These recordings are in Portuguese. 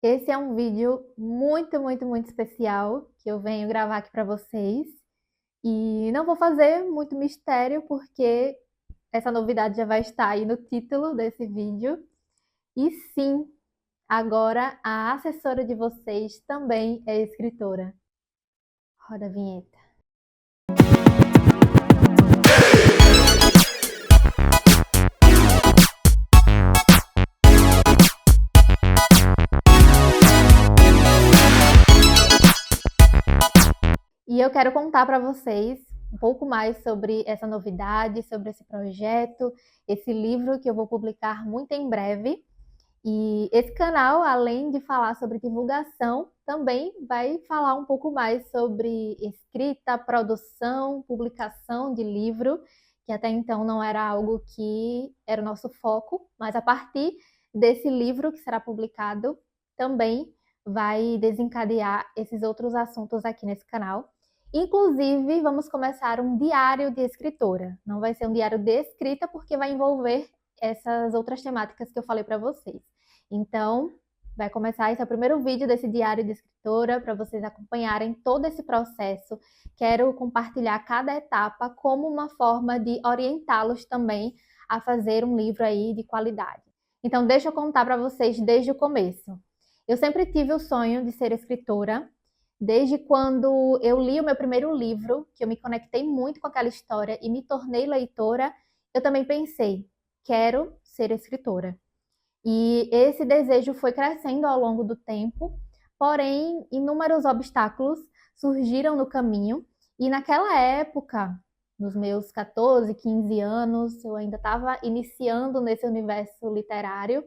Esse é um vídeo muito, muito, muito especial que eu venho gravar aqui para vocês. E não vou fazer muito mistério, porque essa novidade já vai estar aí no título desse vídeo. E sim, agora a assessora de vocês também é escritora. Roda a vinheta. E eu quero contar para vocês um pouco mais sobre essa novidade, sobre esse projeto, esse livro que eu vou publicar muito em breve. E esse canal, além de falar sobre divulgação, também vai falar um pouco mais sobre escrita, produção, publicação de livro, que até então não era algo que era o nosso foco, mas a partir desse livro que será publicado, também vai desencadear esses outros assuntos aqui nesse canal. Inclusive, vamos começar um diário de escritora. Não vai ser um diário de escrita, porque vai envolver essas outras temáticas que eu falei para vocês. Então, vai começar, esse é o primeiro vídeo desse diário de escritora, para vocês acompanharem todo esse processo. Quero compartilhar cada etapa como uma forma de orientá-los também a fazer um livro aí de qualidade. Então, deixa eu contar para vocês desde o começo. Eu sempre tive o sonho de ser escritora. Desde quando eu li o meu primeiro livro, que eu me conectei muito com aquela história e me tornei leitora, eu também pensei, quero ser escritora. E esse desejo foi crescendo ao longo do tempo, porém, inúmeros obstáculos surgiram no caminho. E naquela época, nos meus 14, 15 anos, eu ainda estava iniciando nesse universo literário,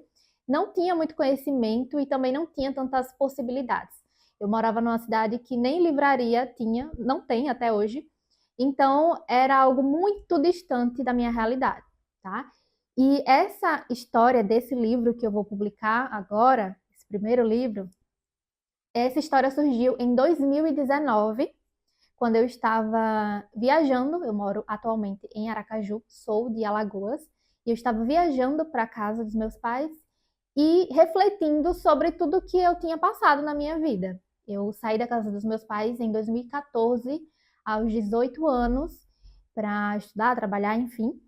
não tinha muito conhecimento e também não tinha tantas possibilidades. Eu morava numa cidade que nem livraria tinha, não tem até hoje, então era algo muito distante da minha realidade, tá? E essa história desse livro que eu vou publicar agora, esse primeiro livro, essa história surgiu em 2019, quando eu estava viajando. Eu moro atualmente em Aracaju, sou de Alagoas, e eu estava viajando para a casa dos meus pais e refletindo sobre tudo que eu tinha passado na minha vida. Eu saí da casa dos meus pais em 2014, aos 18 anos, para estudar, trabalhar, enfim.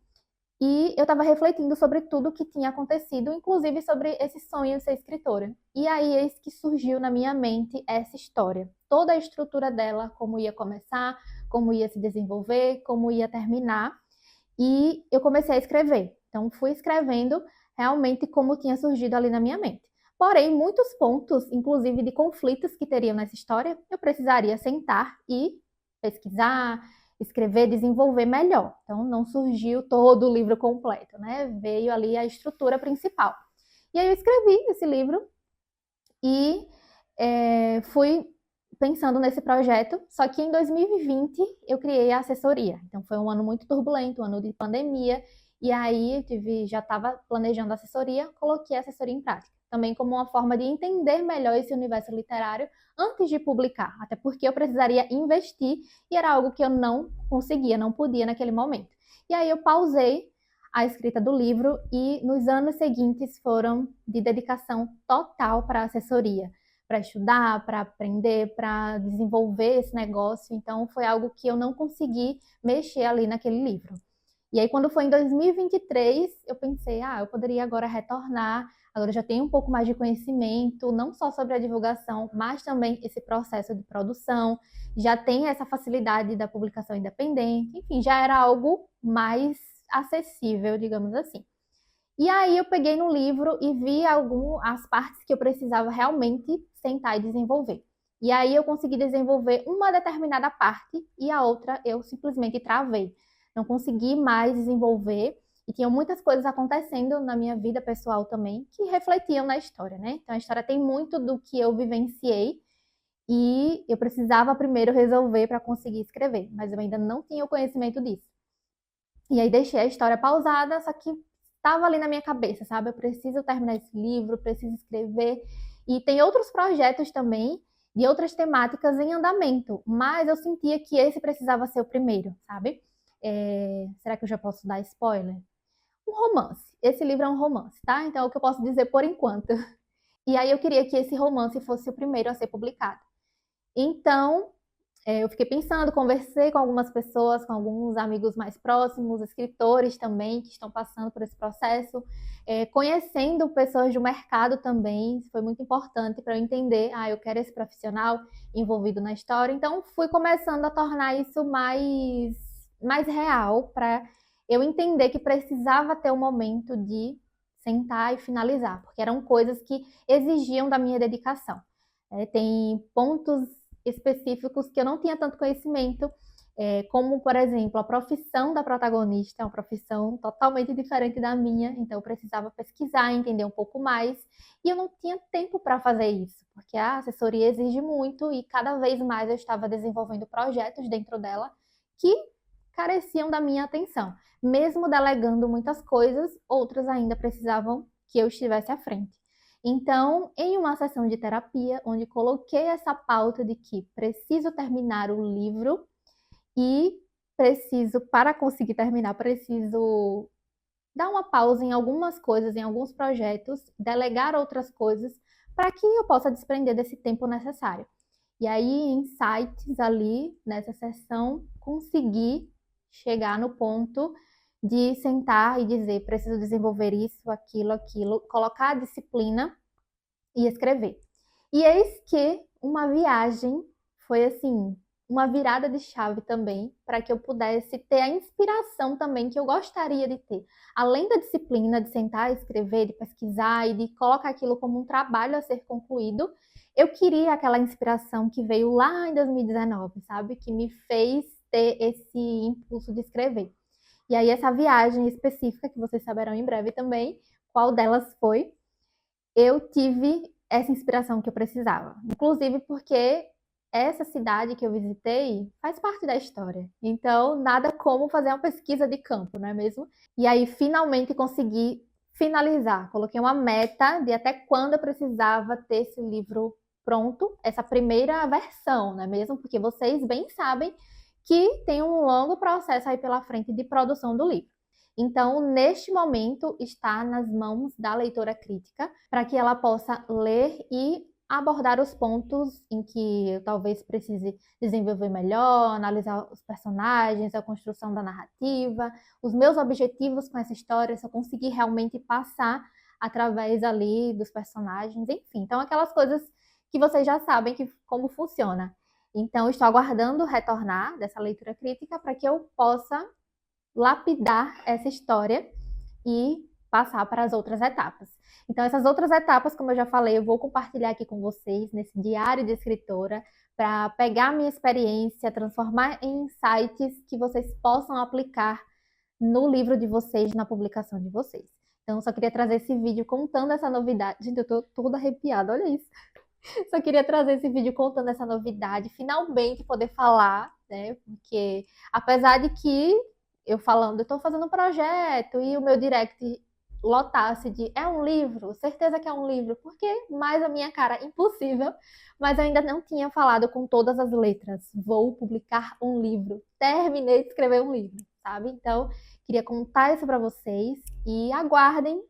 E eu estava refletindo sobre tudo que tinha acontecido, inclusive sobre esse sonho de ser escritora. E aí eis que surgiu na minha mente essa história. Toda a estrutura dela, como ia começar, como ia se desenvolver, como ia terminar. E eu comecei a escrever. Então fui escrevendo realmente como tinha surgido ali na minha mente. Porém, muitos pontos, inclusive de conflitos que teriam nessa história, eu precisaria sentar e pesquisar, escrever, desenvolver melhor. Então, não surgiu todo o livro completo, né? Veio ali a estrutura principal. E aí eu escrevi esse livro e fui pensando nesse projeto, só que em 2020 eu criei a assessoria. Então foi um ano muito turbulento, um ano de pandemia, e aí já estava planejando a assessoria, coloquei a assessoria em prática. Também como uma forma de entender melhor esse universo literário antes de publicar, até porque eu precisaria investir e era algo que eu não conseguia, não podia naquele momento. E aí eu pausei a escrita do livro e nos anos seguintes foram de dedicação total para a assessoria, para estudar, para aprender, para desenvolver esse negócio. Então foi algo que eu não consegui mexer ali naquele livro. E aí quando foi em 2023, eu pensei, eu poderia agora retornar, agora eu já tenho um pouco mais de conhecimento, não só sobre a divulgação, mas também esse processo de produção, já tem essa facilidade da publicação independente, enfim, já era algo mais acessível, digamos assim. E aí eu peguei no livro e vi as partes que eu precisava realmente sentar e desenvolver. E aí eu consegui desenvolver uma determinada parte e a outra eu simplesmente travei. Não consegui mais desenvolver e tinham muitas coisas acontecendo na minha vida pessoal também que refletiam na história, né? Então a história tem muito do que eu vivenciei e eu precisava primeiro resolver para conseguir escrever, mas eu ainda não tinha o conhecimento disso. E aí deixei a história pausada, só que estava ali na minha cabeça, sabe? Eu preciso terminar esse livro, preciso escrever. E tem outros projetos também, de outras temáticas em andamento, mas eu sentia que esse precisava ser o primeiro, sabe? Será que eu já posso dar spoiler? Um romance. Esse livro é um romance, tá? Então é o que eu posso dizer por enquanto. E aí eu queria que esse romance fosse o primeiro a ser publicado. Então, eu fiquei pensando, conversei com algumas pessoas, com alguns amigos mais próximos, escritores também, que estão passando por esse processo, conhecendo pessoas do mercado também, isso foi muito importante para eu entender, eu quero esse profissional envolvido na história, então fui começando a tornar isso mais real, para eu entender que precisava ter um momento de sentar e finalizar, porque eram coisas que exigiam da minha dedicação. Tem pontos específicos que eu não tinha tanto conhecimento, como, por exemplo, a profissão da protagonista, é uma profissão totalmente diferente da minha, então eu precisava pesquisar, entender um pouco mais, e eu não tinha tempo para fazer isso, porque a assessoria exige muito e cada vez mais eu estava desenvolvendo projetos dentro dela que careciam da minha atenção. Mesmo delegando muitas coisas, outras ainda precisavam que eu estivesse à frente. Então, em uma sessão de terapia, onde coloquei essa pauta de que preciso terminar o livro e preciso, para conseguir terminar, preciso dar uma pausa em algumas coisas, em alguns projetos, delegar outras coisas, para que eu possa desprender desse tempo necessário. E aí, em insights ali, nessa sessão, consegui chegar no ponto de sentar e dizer, preciso desenvolver isso, aquilo, colocar a disciplina e escrever. E eis que uma viagem foi assim, uma virada de chave também, para que eu pudesse ter a inspiração também que eu gostaria de ter. Além da disciplina de sentar, escrever, de pesquisar e de colocar aquilo como um trabalho a ser concluído, eu queria aquela inspiração que veio lá em 2019, sabe? Que me fez ter esse impulso de escrever. E aí essa viagem específica, que vocês saberão em breve também, qual delas foi, eu tive essa inspiração que eu precisava. Inclusive porque essa cidade que eu visitei faz parte da história. Então, nada como fazer uma pesquisa de campo, não é mesmo? E aí, finalmente, consegui finalizar. Coloquei uma meta de até quando eu precisava ter esse livro pronto, essa primeira versão, não é mesmo? Porque vocês bem sabem que tem um longo processo aí pela frente de produção do livro. Então, neste momento, está nas mãos da leitora crítica, para que ela possa ler e abordar os pontos em que eu talvez precise desenvolver melhor, analisar os personagens, a construção da narrativa, os meus objetivos com essa história, se eu conseguir realmente passar através ali dos personagens, enfim. Então, aquelas coisas que vocês já sabem como funciona. Então, estou aguardando retornar dessa leitura crítica para que eu possa lapidar essa história e passar para as outras etapas. Então, essas outras etapas, como eu já falei, eu vou compartilhar aqui com vocês nesse diário de escritora, para pegar minha experiência, transformar em insights que vocês possam aplicar no livro de vocês, na publicação de vocês. Então, eu só queria trazer esse vídeo contando essa novidade. Gente, eu tô toda arrepiada, olha isso. Só queria trazer esse vídeo contando essa novidade, finalmente poder falar, né? Porque apesar de que eu falando, eu tô fazendo um projeto e o meu direct lotasse de é um livro, certeza que é um livro, porque mais a minha cara, impossível, mas eu ainda não tinha falado com todas as letras. Vou publicar um livro, terminei de escrever um livro, sabe? Então, queria contar isso para vocês e aguardem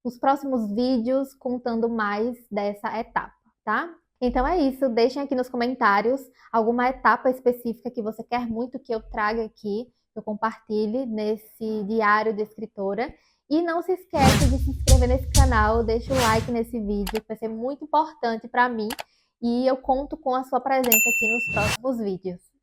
os próximos vídeos contando mais dessa etapa, tá? Então é isso, deixem aqui nos comentários alguma etapa específica que você quer muito que eu traga aqui, que eu compartilhe nesse diário de escritora. E não se esqueça de se inscrever nesse canal, deixa o like nesse vídeo, que vai ser muito importante para mim. E eu conto com a sua presença aqui nos próximos vídeos.